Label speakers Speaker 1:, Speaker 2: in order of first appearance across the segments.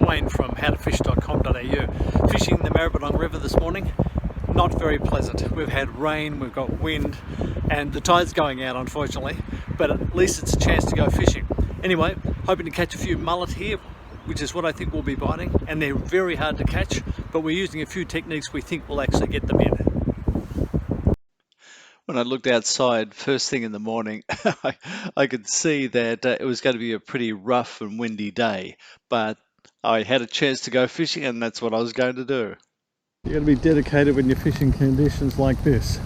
Speaker 1: Wayne from howtofish.com.au. Fishing the Maribyrnong River this morning, not very pleasant. We've had rain, we've got wind, and the tide's going out unfortunately, but at least it's a chance to go fishing. Anyway, hoping to catch a few mullet here, which is what I think we'll be biting, and they're very hard to catch, but we're using a few techniques we think will actually get them in.
Speaker 2: When I looked outside first thing in the morning, I could see that it was going to be a pretty rough and windy day, but I had a chance to go fishing and that's what I was going to do.
Speaker 1: You've got to be dedicated when you're fishing conditions like this.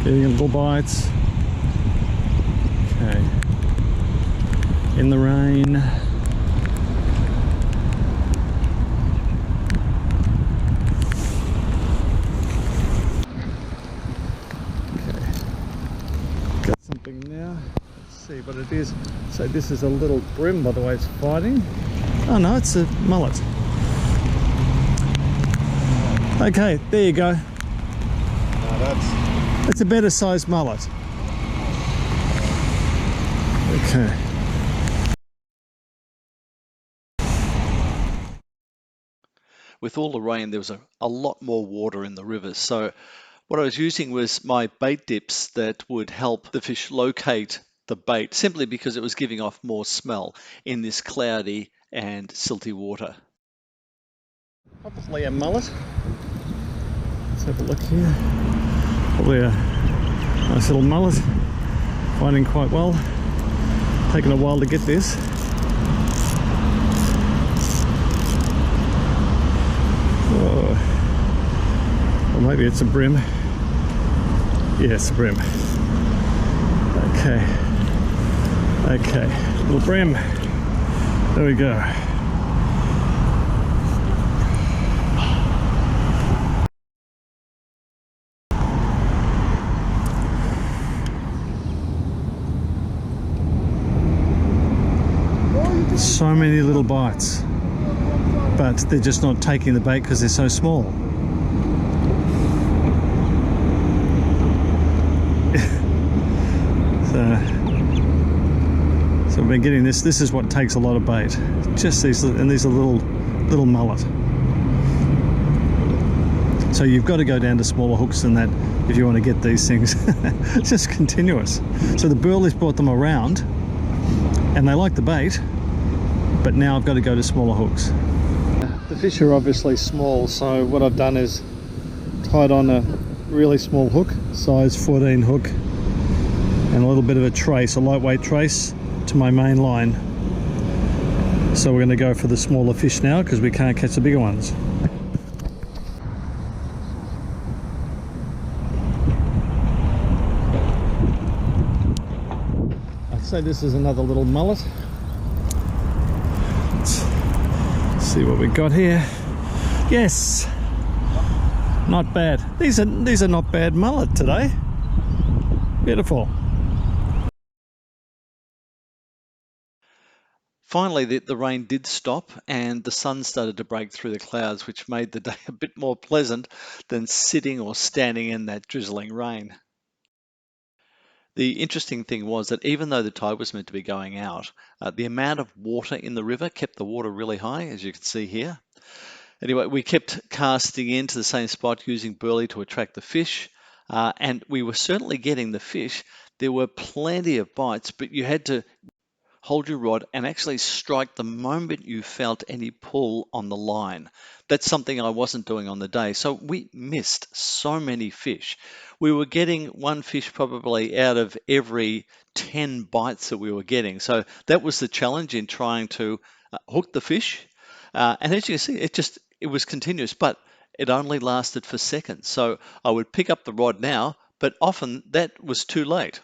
Speaker 1: Getting little bites. Okay. In the rain. Okay. Got something now. Let's see what it is. So this is a little bream, by the way it's fighting. Oh no, it's a mullet. Okay, there you go. It's a better sized mullet. Okay.
Speaker 2: With all the rain, there was a lot more water in the river. So what I was using was my bait dips that would help the fish locate the bait simply because it was giving off more smell in this cloudy and silty water.
Speaker 1: Obviously a mullet. Let's have a look here. Probably a nice little mullet. Finding quite well. Taken a while to get this. Oh. Or maybe it's a bream. Yeah, it's a bream. Okay. Okay. Little bream. There we go. So many little bites, but they're just not taking the bait because they're so small. So we've been getting this. This is what takes a lot of bait. Just these, and these are little mullet. So you've got to go down to smaller hooks than that if you want to get these things. It's just continuous. So the burley's brought them around, and they like the bait. But now I've got to go to smaller hooks. The fish are obviously small, so what I've done is tied on a really small hook, size 14 hook, and a little bit of a trace, a lightweight trace, to my main line. So we're going to go for the smaller fish now because we can't catch the bigger ones. I'd say this is another little mullet. See what we got here. Yes, not bad. These are not bad mullet today. Beautiful.
Speaker 2: Finally, the rain did stop and the sun started to break through the clouds, which made the day a bit more pleasant than sitting or standing in that drizzling rain. The interesting thing was that even though the tide was meant to be going out, the amount of water in the river kept the water really high, as you can see here. Anyway, we kept casting into the same spot using burley to attract the fish, and we were certainly getting the fish. There were plenty of bites, but you had to hold your rod and actually strike the moment you felt any pull on the line. That's something I wasn't doing on the day. So we missed so many fish. We were getting one fish probably out of every 10 bites that we were getting. So that was the challenge in trying to hook the fish. And as you can see, it was continuous, but it only lasted for seconds. So I would pick up the rod now, but often that was too late.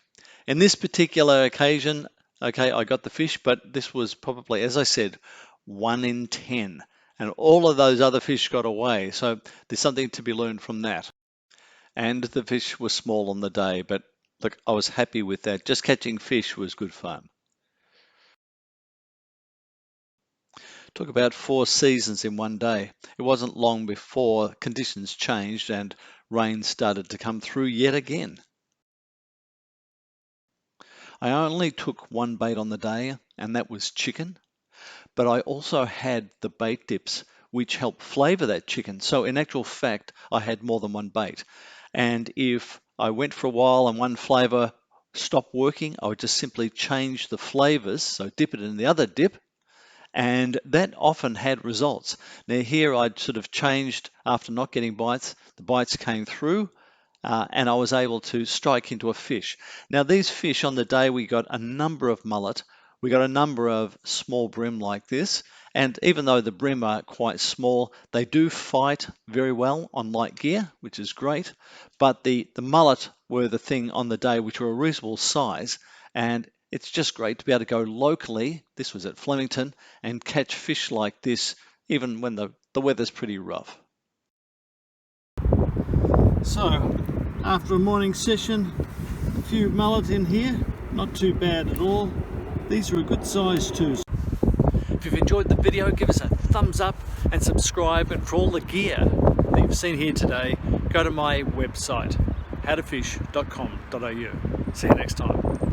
Speaker 2: In this particular occasion, okay, I got the fish, but this was probably, as I said, 1 in 10. And all of those other fish got away. So there's something to be learned from that. And the fish were small on the day, but look, I was happy with that. Just catching fish was good fun. Took about 4 seasons in one day. It wasn't long before conditions changed and rain started to come through yet again. I only took one bait on the day, and that was chicken, but I also had the bait dips which help flavour that chicken. So in actual fact, I had more than one bait. And if I went for a while and one flavour stopped working, I would just simply change the flavours, so dip it in the other dip, and that often had results. Now here I'd sort of changed after not getting bites, the bites came through, and I was able to strike into a fish. Now these fish on the day, we got a number of mullet, we got a number of small bream like this, and even though the bream are quite small, they do fight very well on light gear, which is great, but the mullet were the thing on the day which were a reasonable size, and it's just great to be able to go locally, this was at Flemington, and catch fish like this even when the weather's pretty rough.
Speaker 1: So, after a morning session, a few mullet in here, not too bad at all. These are a good size too. If you've enjoyed the video, give us a thumbs up and subscribe, and for all the gear that you've seen here today, go to my website, howtofish.com.au. See you next time.